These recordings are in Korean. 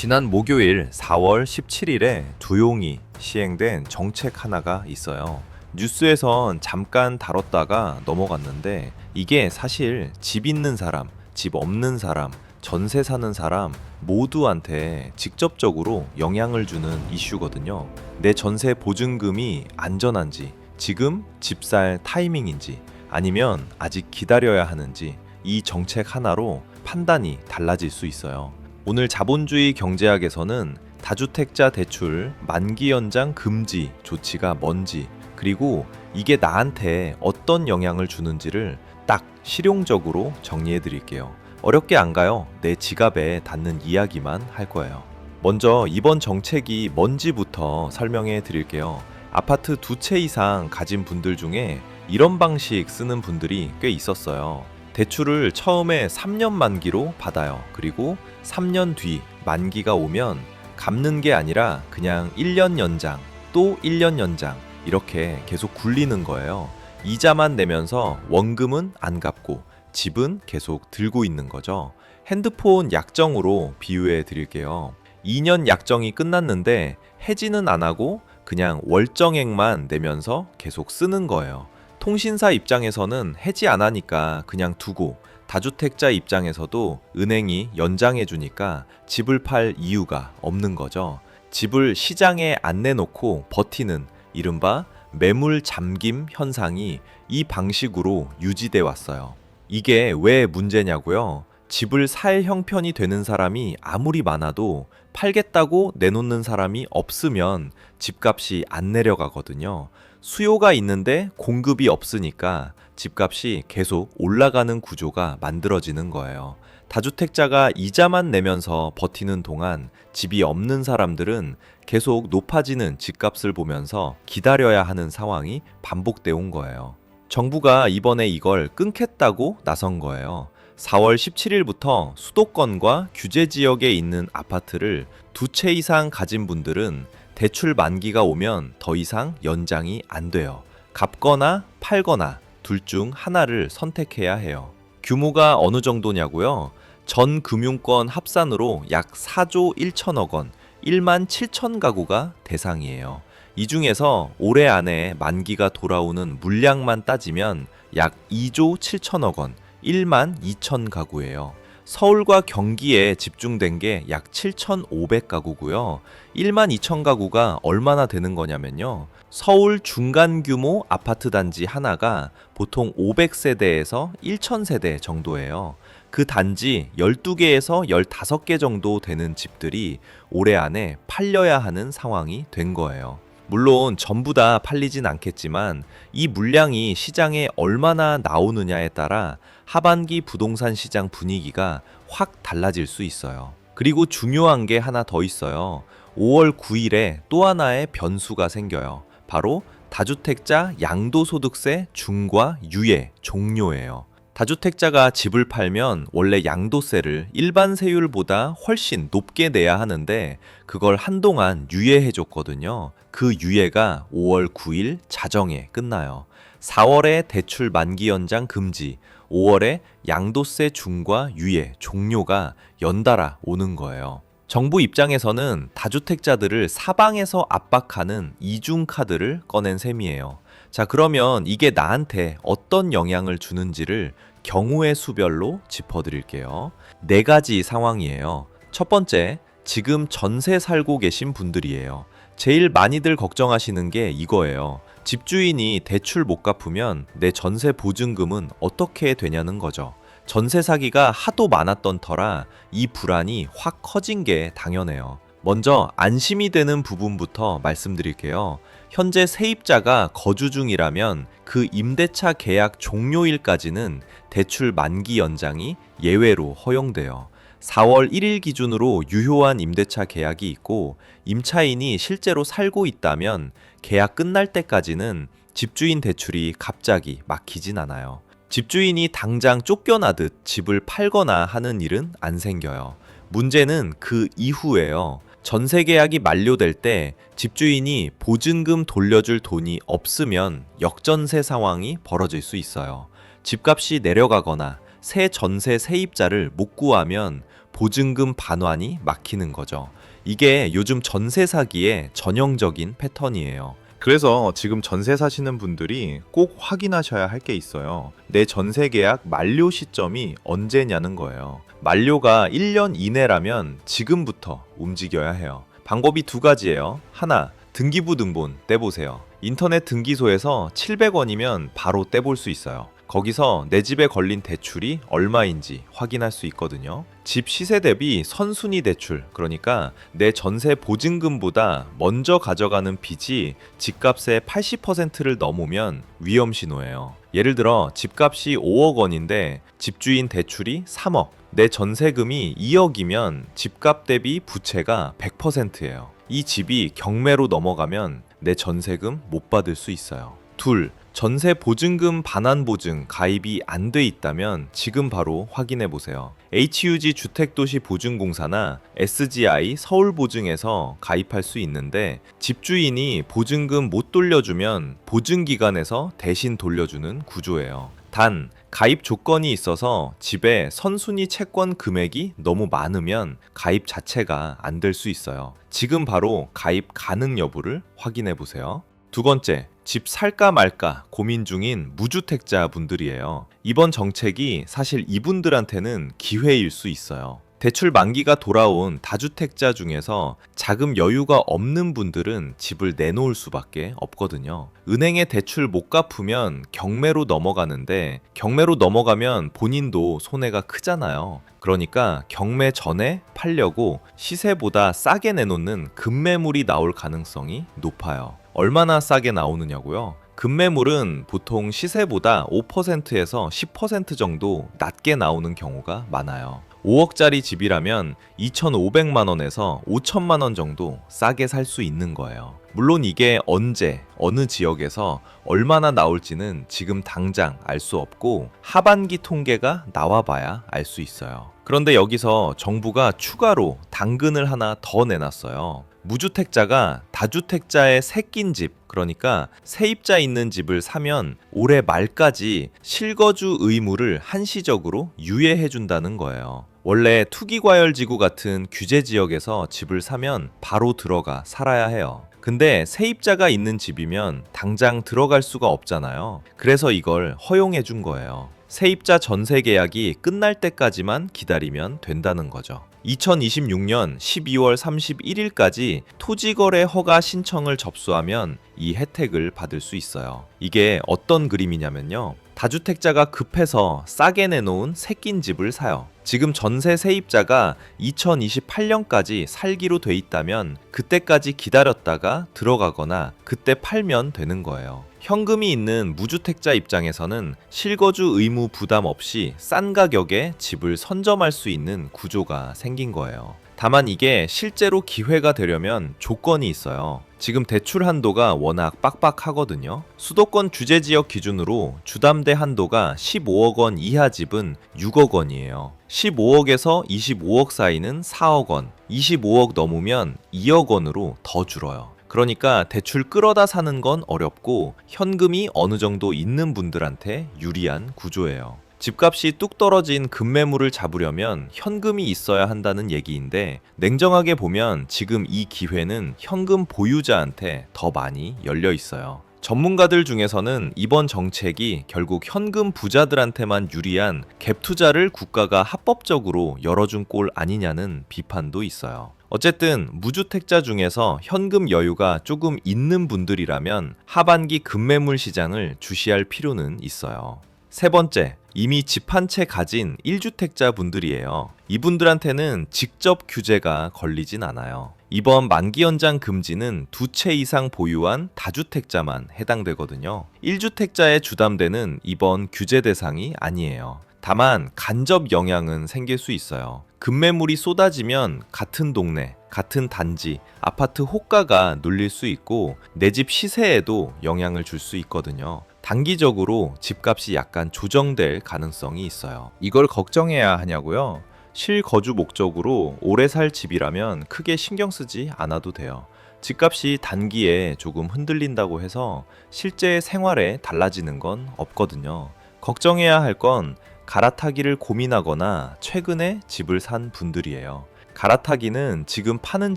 지난 목요일 4월 17일에 조용히 시행된 정책 하나가 있어요. 뉴스에선 잠깐 다뤘다가 넘어갔는데 이게 사실 집 있는 사람, 집 없는 사람, 전세 사는 사람 모두한테 직접적으로 영향을 주는 이슈거든요. 내 전세 보증금이 안전한지, 지금 집 살 타이밍인지, 아니면 아직 기다려야 하는지 이 정책 하나로 판단이 달라질 수 있어요. 오늘 자본주의 경제학에서는 다주택자 대출 만기 연장 금지 조치가 뭔지, 그리고 이게 나한테 어떤 영향을 주는지를 딱 실용적으로 정리해 드릴게요. 어렵게 안 가요. 내 지갑에 닿는 이야기만 할 거예요. 먼저 이번 정책이 뭔지부터 설명해 드릴게요. 아파트 2채 이상 가진 분들 중에 이런 방식 쓰는 분들이 꽤 있었어요. 대출을 처음에 3년 만기로 받아요. 그리고 3년 뒤 만기가 오면 갚는 게 아니라 그냥 1년 연장, 또 1년 연장 이렇게 계속 굴리는 거예요. 이자만 내면서 원금은 안 갚고 집은 계속 들고 있는 거죠. 핸드폰 약정으로 비유해 드릴게요. 2년 약정이 끝났는데 해지는 안 하고 그냥 월정액만 내면서 계속 쓰는 거예요. 통신사 입장에서는 해지 안 하니까 그냥 두고, 다주택자 입장에서도 은행이 연장해 주니까 집을 팔 이유가 없는 거죠. 집을 시장에 안 내놓고 버티는 이른바 매물 잠김 현상이 이 방식으로 유지돼 왔어요. 이게 왜 문제냐고요? 집을 살 형편이 되는 사람이 아무리 많아도 팔겠다고 내놓는 사람이 없으면 집값이 안 내려가거든요. 수요가 있는데 공급이 없으니까 집값이 계속 올라가는 구조가 만들어지는 거예요. 다주택자가 이자만 내면서 버티는 동안 집이 없는 사람들은 계속 높아지는 집값을 보면서 기다려야 하는 상황이 반복돼 온 거예요. 정부가 이번에 이걸 끊겠다고 나선 거예요. 4월 17일부터 수도권과 규제 지역에 있는 아파트를 2채 이상 가진 분들은 대출 만기가 오면 더 이상 연장이 안 돼요. 갚거나 팔거나 둘 중 하나를 선택해야 해요. 규모가 어느 정도냐고요? 전 금융권 합산으로 약 4조 1천억 원, 1만 7천 가구가 대상이에요. 이 중에서 올해 안에 만기가 돌아오는 물량만 따지면 약 2조 7천억 원, 1만 2천 가구예요. 서울과 경기에 집중된 게 약 7,500가구고요. 1만 2천 가구가 얼마나 되는 거냐면요. 서울 중간 규모 아파트 단지 하나가 보통 500세대에서 1,000세대 정도예요. 그 단지 12개에서 15개 정도 되는 집들이 올해 안에 팔려야 하는 상황이 된 거예요. 물론 전부 다 팔리진 않겠지만 이 물량이 시장에 얼마나 나오느냐에 따라 하반기 부동산 시장 분위기가 확 달라질 수 있어요. 그리고 중요한 게 하나 더 있어요. 5월 9일에 또 하나의 변수가 생겨요. 바로 다주택자 양도소득세 중과 유예 종료예요. 다주택자가 집을 팔면 원래 양도세를 일반 세율보다 훨씬 높게 내야 하는데 그걸 한동안 유예해줬거든요. 그 유예가 5월 9일 자정에 끝나요. 4월에 대출 만기 연장 금지, 5월에 양도세 중과 유예 종료가 연달아 오는 거예요. 정부 입장에서는 다주택자들을 사방에서 압박하는 이중 카드를 꺼낸 셈이에요. 자, 그러면 이게 나한테 어떤 영향을 주는지를 경우의 수별로 짚어드릴게요. 4가지 상황이에요. 첫 번째, 지금 전세 살고 계신 분들이에요. 제일 많이들 걱정하시는 게 이거예요. 집주인이 대출 못 갚으면 내 전세 보증금은 어떻게 되냐는 거죠. 전세 사기가 하도 많았던 터라 이 불안이 확 커진 게 당연해요. 먼저 안심이 되는 부분부터 말씀드릴게요. 현재 세입자가 거주 중이라면 그 임대차 계약 종료일까지는 대출 만기 연장이 예외로 허용돼요. 4월 1일 기준으로 유효한 임대차 계약이 있고 임차인이 실제로 살고 있다면 계약 끝날 때까지는 집주인 대출이 갑자기 막히진 않아요. 집주인이 당장 쫓겨나듯 집을 팔거나 하는 일은 안 생겨요. 문제는 그 이후에요. 전세 계약이 만료될 때 집주인이 보증금 돌려줄 돈이 없으면 역전세 상황이 벌어질 수 있어요. 집값이 내려가거나 새 전세 세입자를 못 구하면 보증금 반환이 막히는 거죠. 이게 요즘 전세 사기의 전형적인 패턴이에요. 그래서 지금 전세 사시는 분들이 꼭 확인하셔야 할 게 있어요. 내 전세 계약 만료 시점이 언제냐는 거예요. 만료가 1년 이내라면 지금부터 움직여야 해요. 방법이 두 가지예요. 하나, 등기부 등본 떼보세요. 인터넷 등기소에서 700원이면 바로 떼볼 수 있어요. 거기서 내 집에 걸린 대출이 얼마인지 확인할 수 있거든요. 집 시세 대비 선순위 대출, 그러니까 내 전세 보증금보다 먼저 가져가는 빚이 집값의 80%를 넘으면 위험 신호예요. 예를 들어 집값이 5억 원인데 집주인 대출이 3억, 내 전세금이 2억이면 집값 대비 부채가 100%예요. 이 집이 경매로 넘어가면 내 전세금 못 받을 수 있어요. 둘, 전세 보증금 반환 보증 가입이 안 돼 있다면 지금 바로 확인해 보세요. HUG 주택도시 보증공사나 SGI 서울보증에서 가입할 수 있는데 집주인이 보증금 못 돌려주면 보증기관에서 대신 돌려주는 구조예요. 단, 가입 조건이 있어서 집에 선순위 채권 금액이 너무 많으면 가입 자체가 안 될 수 있어요. 지금 바로 가입 가능 여부를 확인해 보세요. 두 번째, 집 살까 말까 고민 중인 무주택자 분들이에요. 이번 정책이 사실 이분들한테는 기회일 수 있어요. 대출 만기가 돌아온 다주택자 중에서 자금 여유가 없는 분들은 집을 내놓을 수밖에 없거든요. 은행에 대출 못 갚으면 경매로 넘어가는데 경매로 넘어가면 본인도 손해가 크잖아요. 그러니까 경매 전에 팔려고 시세보다 싸게 내놓는 급매물이 나올 가능성이 높아요. 얼마나 싸게 나오느냐고요? 급매물은 보통 시세보다 5%에서 10% 정도 낮게 나오는 경우가 많아요. 5억짜리 집이라면 2,500만 원에서 5천만 원 정도 싸게 살 수 있는 거예요. 물론 이게 언제, 어느 지역에서 얼마나 나올지는 지금 당장 알 수 없고 하반기 통계가 나와봐야 알 수 있어요. 그런데 여기서 정부가 추가로 당근을 하나 더 내놨어요. 무주택자가 다주택자의 새낀 집, 그러니까 세입자 있는 집을 사면 올해 말까지 실거주 의무를 한시적으로 유예해 준다는 거예요. 원래 투기과열지구 같은 규제 지역에서 집을 사면 바로 들어가 살아야 해요. 근데 세입자가 있는 집이면 당장 들어갈 수가 없잖아요. 그래서 이걸 허용해 준 거예요. 세입자 전세 계약이 끝날 때까지만 기다리면 된다는 거죠. 2026년 12월 31일까지 토지거래 허가 신청을 접수하면 이 혜택을 받을 수 있어요. 이게 어떤 그림이냐면요. 다주택자가 급해서 싸게 내놓은 새낀 집을 사요. 지금 전세 세입자가 2028년까지 살기로 돼 있다면 그때까지 기다렸다가 들어가거나 그때 팔면 되는 거예요. 현금이 있는 무주택자 입장에서는 실거주 의무 부담 없이 싼 가격에 집을 선점할 수 있는 구조가 생긴 거예요. 다만 이게 실제로 기회가 되려면 조건이 있어요. 지금 대출 한도가 워낙 빡빡하거든요. 수도권 규제지역 기준으로 주담대 한도가 15억 원 이하 집은 6억 원이에요. 15억에서 25억 사이는 4억 원, 25억 넘으면 2억 원으로 더 줄어요. 그러니까 대출 끌어다 사는 건 어렵고 현금이 어느 정도 있는 분들한테 유리한 구조예요. 집값이 뚝 떨어진 급매물을 잡으려면 현금이 있어야 한다는 얘기인데 냉정하게 보면 지금 이 기회는 현금 보유자한테 더 많이 열려 있어요. 전문가들 중에서는 이번 정책이 결국 현금 부자들한테만 유리한 갭 투자를 국가가 합법적으로 열어준 꼴 아니냐는 비판도 있어요. 어쨌든 무주택자 중에서 현금 여유가 조금 있는 분들이라면 하반기 급매물 시장을 주시할 필요는 있어요. 세 번째, 이미 집 한 채 가진 1주택자 분들이에요. 이분들한테는 직접 규제가 걸리진 않아요. 이번 만기 연장 금지는 2채 이상 보유한 다주택자만 해당되거든요. 1주택자의 주담대는 이번 규제 대상이 아니에요. 다만 간접 영향은 생길 수 있어요. 급매물이 쏟아지면 같은 동네, 같은 단지, 아파트 호가가 눌릴 수 있고 내 집 시세에도 영향을 줄 수 있거든요. 단기적으로 집값이 약간 조정될 가능성이 있어요. 이걸 걱정해야 하냐고요? 실거주 목적으로 오래 살 집이라면 크게 신경 쓰지 않아도 돼요. 집값이 단기에 조금 흔들린다고 해서 실제 생활에 달라지는 건 없거든요. 걱정해야 할 건 갈아타기를 고민하거나 최근에 집을 산 분들이에요. 갈아타기는 지금 파는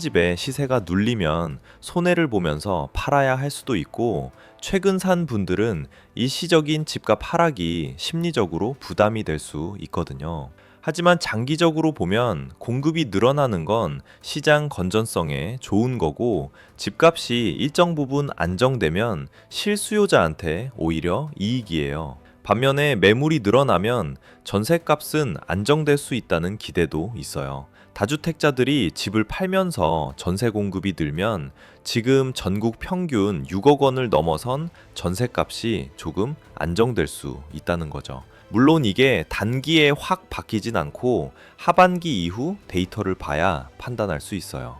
집의 시세가 눌리면 손해를 보면서 팔아야 할 수도 있고, 최근 산 분들은 일시적인 집값 하락이 심리적으로 부담이 될 수 있거든요. 하지만 장기적으로 보면 공급이 늘어나는 건 시장 건전성에 좋은 거고, 집값이 일정 부분 안정되면 실수요자한테 오히려 이익이에요. 반면에 매물이 늘어나면 전셋값은 안정될 수 있다는 기대도 있어요. 다주택자들이 집을 팔면서 전세 공급이 늘면 지금 전국 평균 6억 원을 넘어선 전셋값이 조금 안정될 수 있다는 거죠. 물론 이게 단기에 확 바뀌진 않고 하반기 이후 데이터를 봐야 판단할 수 있어요.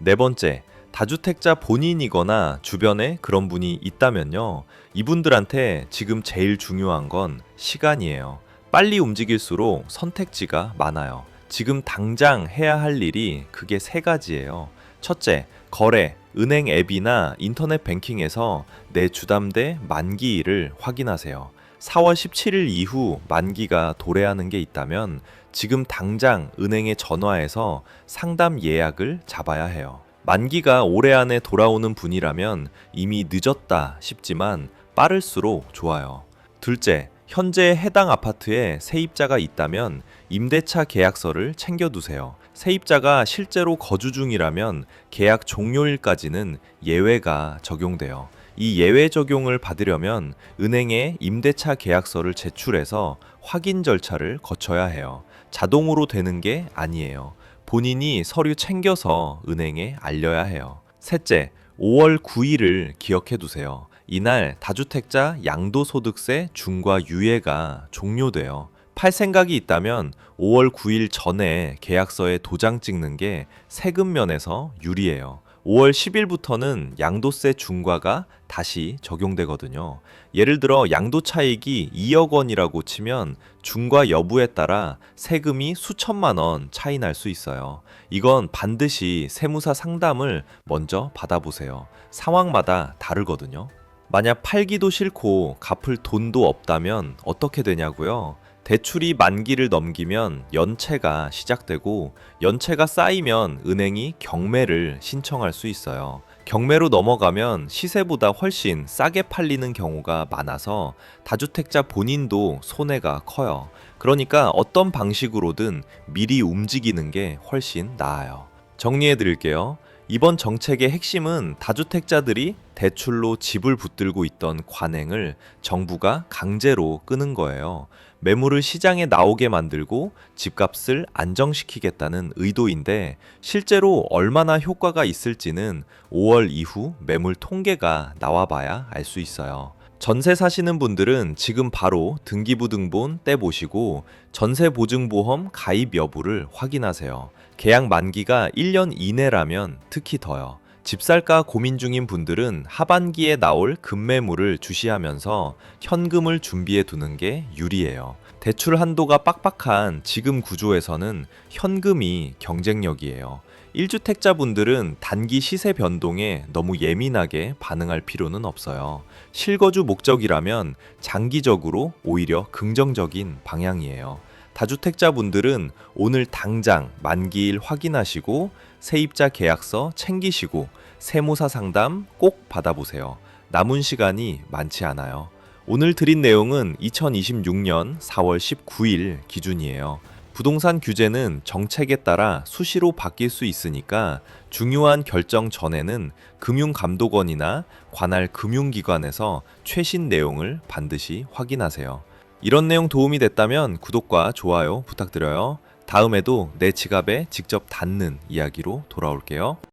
네 번째, 다주택자 본인이거나 주변에 그런 분이 있다면요. 이분들한테 지금 제일 중요한 건 시간이에요. 빨리 움직일수록 선택지가 많아요. 지금 당장 해야 할 일이 크게 세 가지예요. 첫째, 거래, 은행 앱이나 인터넷 뱅킹에서 내 주담대 만기일을 확인하세요. 4월 17일 이후 만기가 도래하는 게 있다면 지금 당장 은행에 전화해서 상담 예약을 잡아야 해요. 만기가 올해 안에 돌아오는 분이라면 이미 늦었다 싶지만 빠를수록 좋아요. 둘째, 현재 해당 아파트에 세입자가 있다면 임대차 계약서를 챙겨두세요. 세입자가 실제로 거주 중이라면 계약 종료일까지는 예외가 적용돼요. 이 예외 적용을 받으려면 은행에 임대차 계약서를 제출해서 확인 절차를 거쳐야 해요. 자동으로 되는 게 아니에요. 본인이 서류 챙겨서 은행에 알려야 해요. 셋째, 5월 9일을 기억해 두세요. 이날 다주택자 양도소득세 중과 유예가 종료돼요. 팔 생각이 있다면 5월 9일 전에 계약서에 도장 찍는 게 세금 면에서 유리해요. 5월 10일부터는 양도세 중과가 다시 적용되거든요. 예를 들어 양도 차익이 2억 원이라고 치면 중과 여부에 따라 세금이 수천만 원 차이 날 수 있어요. 이건 반드시 세무사 상담을 먼저 받아보세요. 상황마다 다르거든요. 만약 팔기도 싫고 갚을 돈도 없다면 어떻게 되냐고요? 대출이 만기를 넘기면 연체가 시작되고 연체가 쌓이면 은행이 경매를 신청할 수 있어요. 경매로 넘어가면 시세보다 훨씬 싸게 팔리는 경우가 많아서 다주택자 본인도 손해가 커요. 그러니까 어떤 방식으로든 미리 움직이는 게 훨씬 나아요. 정리해 드릴게요. 이번 정책의 핵심은 다주택자들이 대출로 집을 붙들고 있던 관행을 정부가 강제로 끄는 거예요. 매물을 시장에 나오게 만들고 집값을 안정시키겠다는 의도인데 실제로 얼마나 효과가 있을지는 5월 이후 매물 통계가 나와봐야 알 수 있어요. 전세 사시는 분들은 지금 바로 등기부등본 떼보시고 전세보증보험 가입 여부를 확인하세요. 계약 만기가 1년 이내라면 특히 더요. 집 살까 고민 중인 분들은 하반기에 나올 급매물을 주시하면서 현금을 준비해 두는 게 유리해요. 대출 한도가 빡빡한 지금 구조에서는 현금이 경쟁력이에요. 1주택자 분들은 단기 시세 변동에 너무 예민하게 반응할 필요는 없어요. 실거주 목적이라면 장기적으로 오히려 긍정적인 방향이에요. 다주택자 분들은 오늘 당장 만기일 확인하시고 세입자 계약서 챙기시고 세무사 상담 꼭 받아보세요. 남은 시간이 많지 않아요. 오늘 드린 내용은 2026년 4월 19일 기준이에요. 부동산 규제는 정책에 따라 수시로 바뀔 수 있으니까 중요한 결정 전에는 금융감독원이나 관할 금융기관에서 최신 내용을 반드시 확인하세요. 이런 내용 도움이 됐다면 구독과 좋아요 부탁드려요. 다음에도 내 지갑에 직접 닿는 이야기로 돌아올게요.